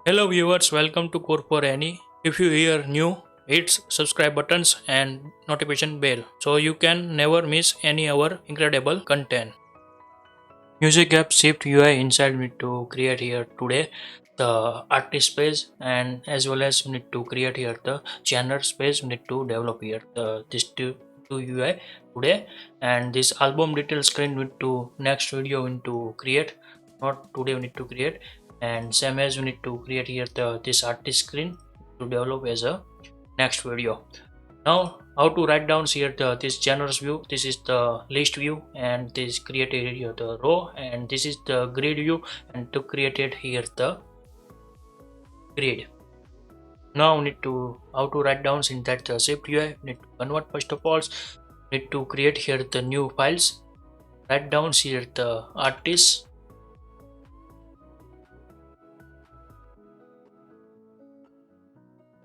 Hello viewers, welcome to CodeForAny. If you hear new, hit subscribe buttons and notification bell so you can never miss any our incredible content. Music app SwiftUI inside we need to create here today the artist space, and as well as we need to create here the genre space. We need to develop here this two UI today, and this album detail screen we need to next video we need to create, not today we need to create. And same as we need to create here this artist screen to develop as a next video. Now how to write down here this generous view. This is the list view, and this created here the row, and this is the grid view, and to created here the grid. Now we need to how to write down in that SwiftUI. Need to convert first of all. Need to create here the new files. Write down here the artist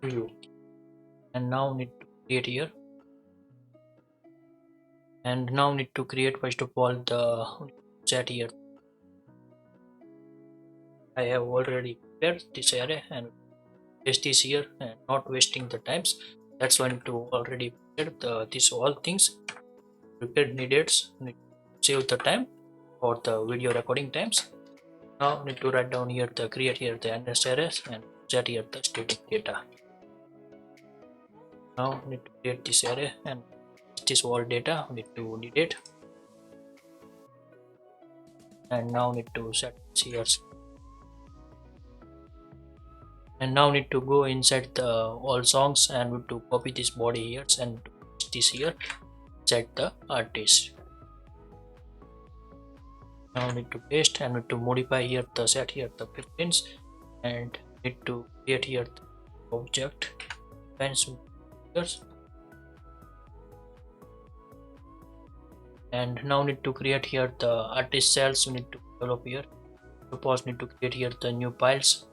view, and now need to create here. And now need to create first of all the set here. I have already prepared this array and paste this here and not wasting the times. That's why I need to already prepare this all things. Prepared needed, need to save the time for the video recording times. Now need to write down here the create here the NS arrays and set here the static data. Now need to create this array and this all data need to need it, and now need to set this here. And now need to go inside the all songs and need to copy this body here and paste this here, set the artist. Now need to paste and need to modify here the set here the 15s, and need to create here the object and now need to create here the artist cells. We need to develop here. Suppose need to create here the new files.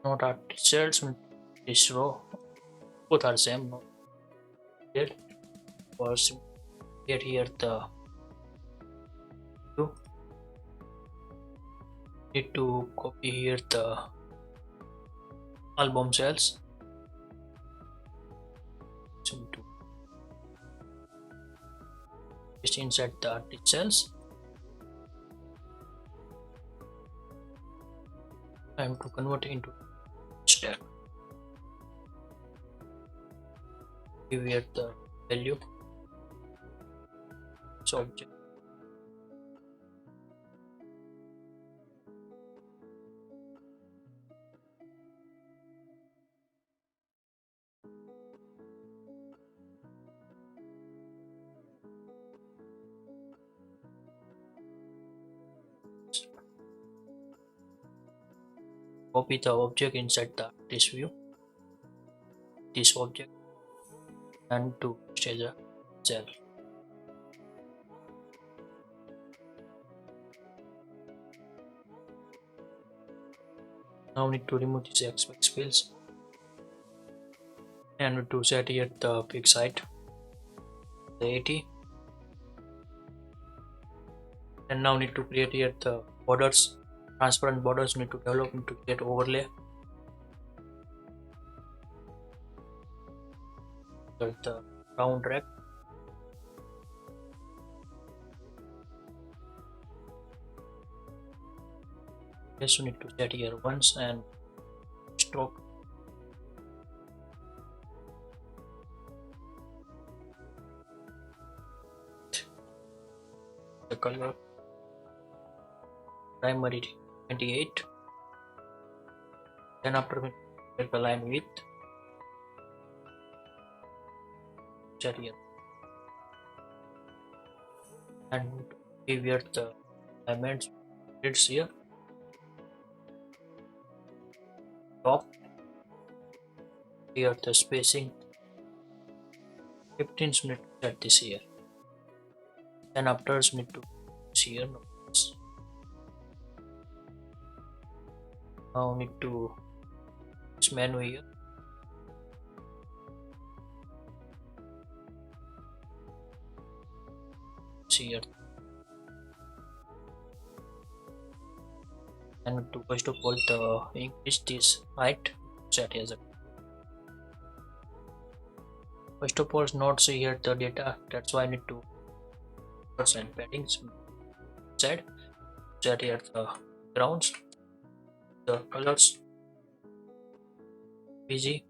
Not artist cells, this row, both are same. Here was get here the need to copy here the album cells. So to just inside the artist cells. Time to convert into stack. Give here the value. So object. Copy the object inside the artist view, this object, and to stage a cell. Now need to remove these expect fields and need to set here the fixed height, the 80, and now need to create here the borders. Transparent borders need to develop into get overlay. The round rect. Yes, we need to set here once and stroke. The color primary 28. Then after we get the line width, set here and give here the dimensions grids here, top here the spacing 15 minutes set this here. Then after need to here. Now need to this menu here. Here. And to first of all the increase this height set as a first of all not see here the data, that's why I need to percent paddings set here the grounds, the colors busy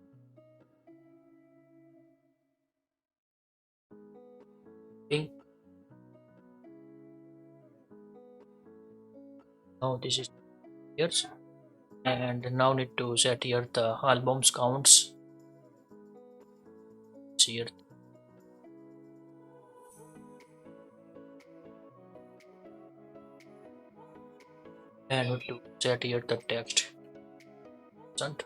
pink. Now this is years, and now need to set here the albums counts here, and need to set here the text percent.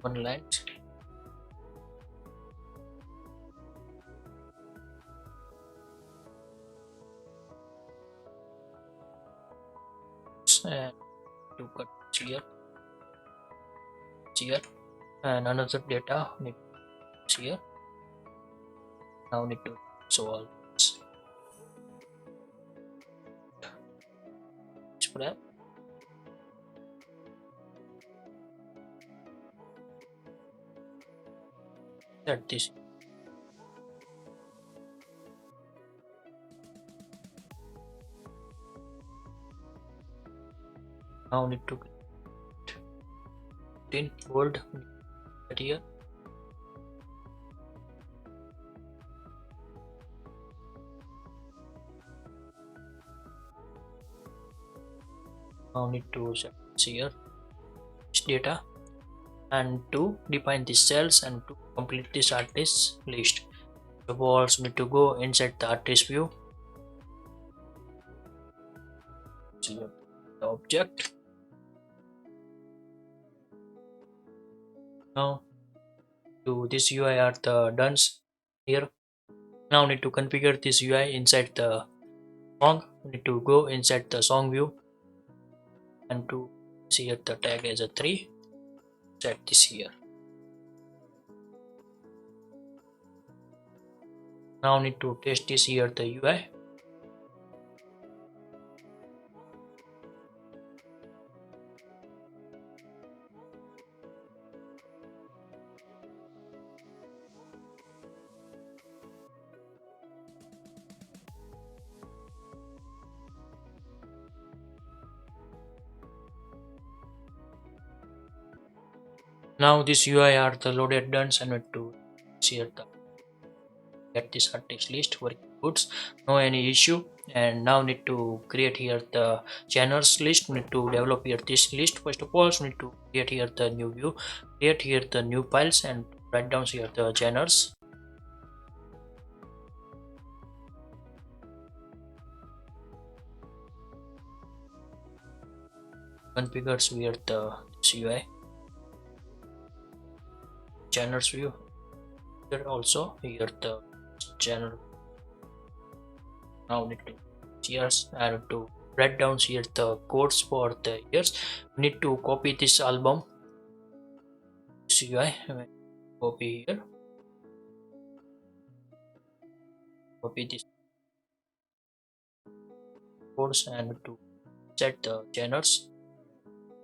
One line and to cut here and another data need here. Now need to show all this spread. Set this. Now need to 10 bold here. Now need to set here this data and to define the cells and to complete this artist list. The balls need to go inside the artist view. Select the object. Now to this UI are the done here. Now need to configure this UI inside the song. Need to go inside the song view and to see here the tag as a 3. Set this here. Now need to test this here the UI. Now this UI are the loaded done and need to share the get this artist list working goods, no any issue. And now need to create here the channels list. Need to develop here this list. First of all need to create here the new view, create here the new files and write down here the channels. Configures here the UI channels view. Here also here the channel. Now need to years and to write down here the codes for the years. We need to copy this album UI. Copy here. Copy this codes and to set the channels.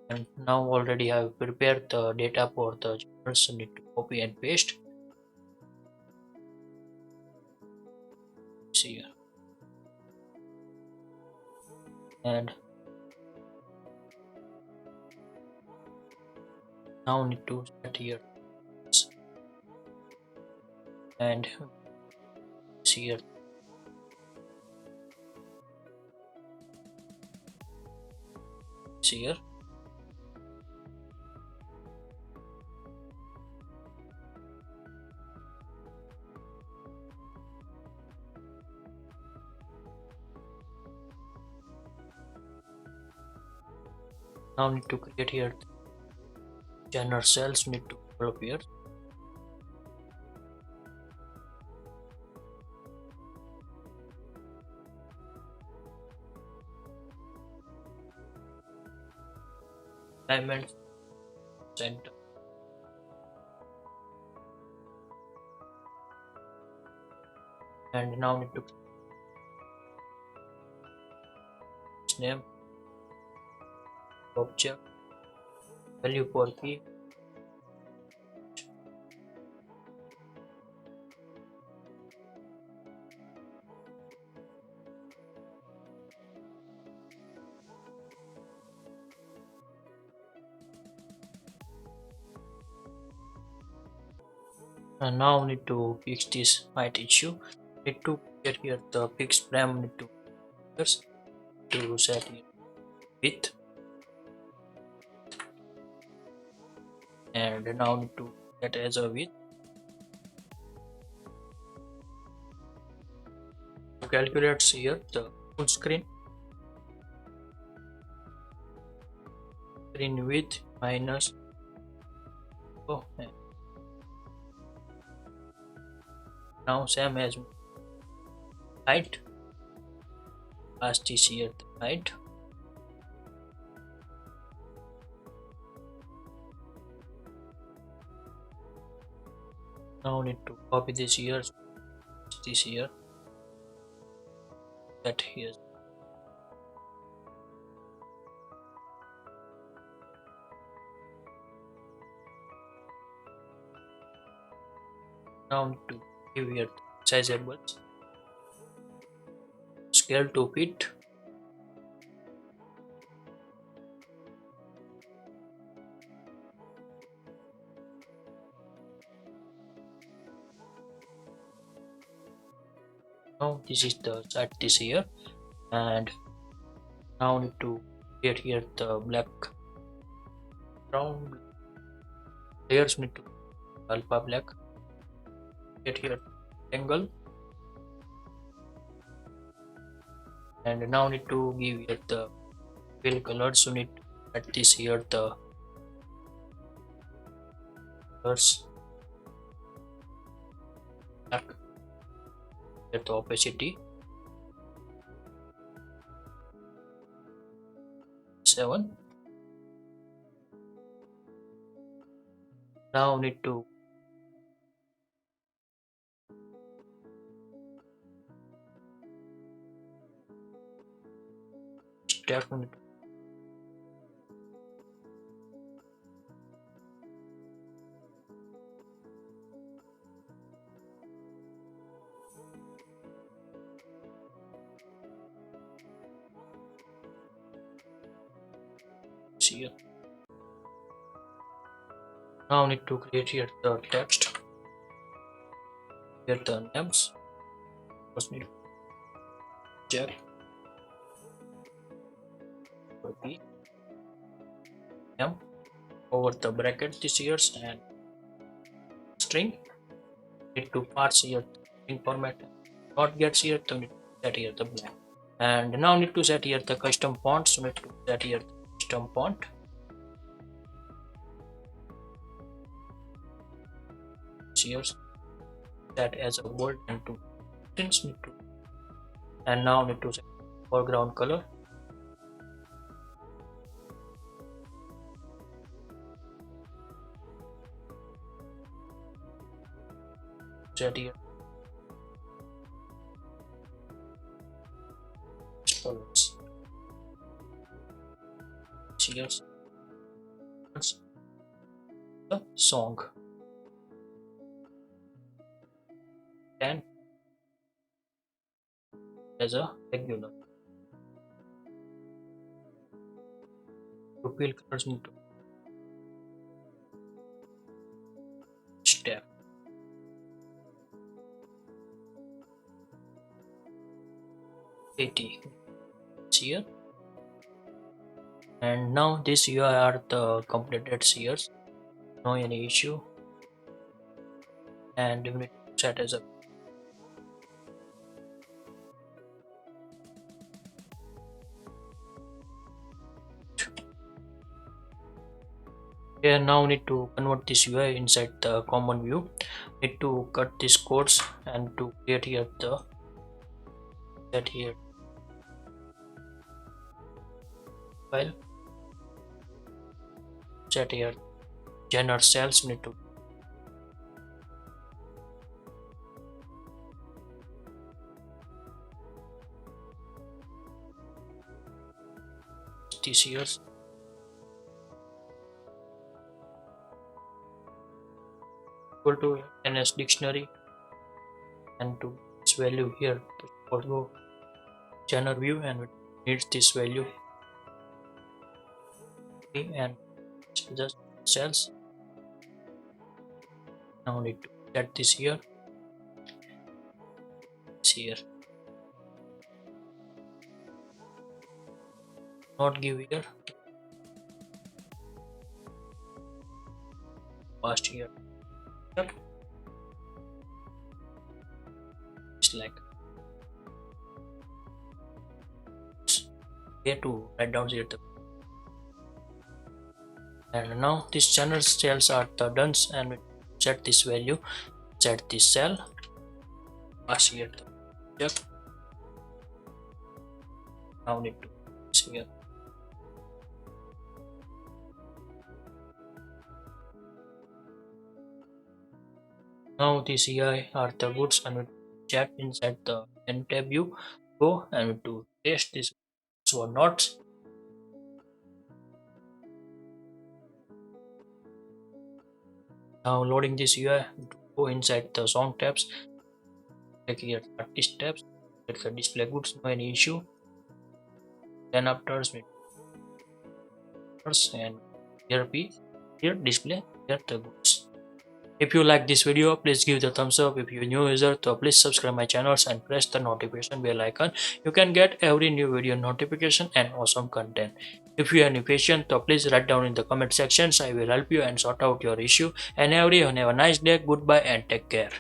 And now already have prepared the data for the channels. So need to copy and paste. See here. And now need to set here and here here. Now need to create here general cells, need to develop here. Alignment center. And now need to name object value for key. And now need to fix this height issue. Need to get here the fixed frame, need to set here width, and now need to set as a width. To calculate here the full screen width minus now same as height. Last is here the height. Now need to copy this here, that here. Now need to give here sizeables, scale to fit. Now this is the set this here, and now need to get here the black brown layers, need to alpha black, get here angle, and now need to give here the fill color. So need to add this here the colors, black, get the opacity 7. Now need to step here. Now need to create here the text, here the names. First need to check copy m over the bracket this years and string. Need to parse here string format, not gets here, so need to set here the blank. And now need to set here the custom font, so need to set here the custom font. Here set as a bold and to need to, and now need to set foreground color. Set here colors. Here's the song. And as a regular to fill colors into step 80 here. And now this UI are the completed years, no any issue, and we need to set as a here. Now need to convert this UI inside the common view. Need to cut these codes and to create here the set here file, set here general cells. Need to this years equal to ns dictionary, and to this value here to follow general view, and it needs this value and just cells. Now need to set this here, not give here past here. It's like here to write down here and now these channel cells are the done, and we set this value, set this cell, pass here the check. Now need to see here. Now these CI are the goods, and we check inside the end tab view, go and we to test this or not. Now loading this UI, go inside the song tabs, click here artist tabs, click the display goods, no any issue. Then after and here display here the goods. If you like this video, please give the thumbs up. If you're new user, so please subscribe my channels and press the notification bell icon. You can get every new video notification and awesome content. If you have any question, so please write down in the comment sections. I will help you and sort out your issue. And everyone have a nice day. Goodbye and take care.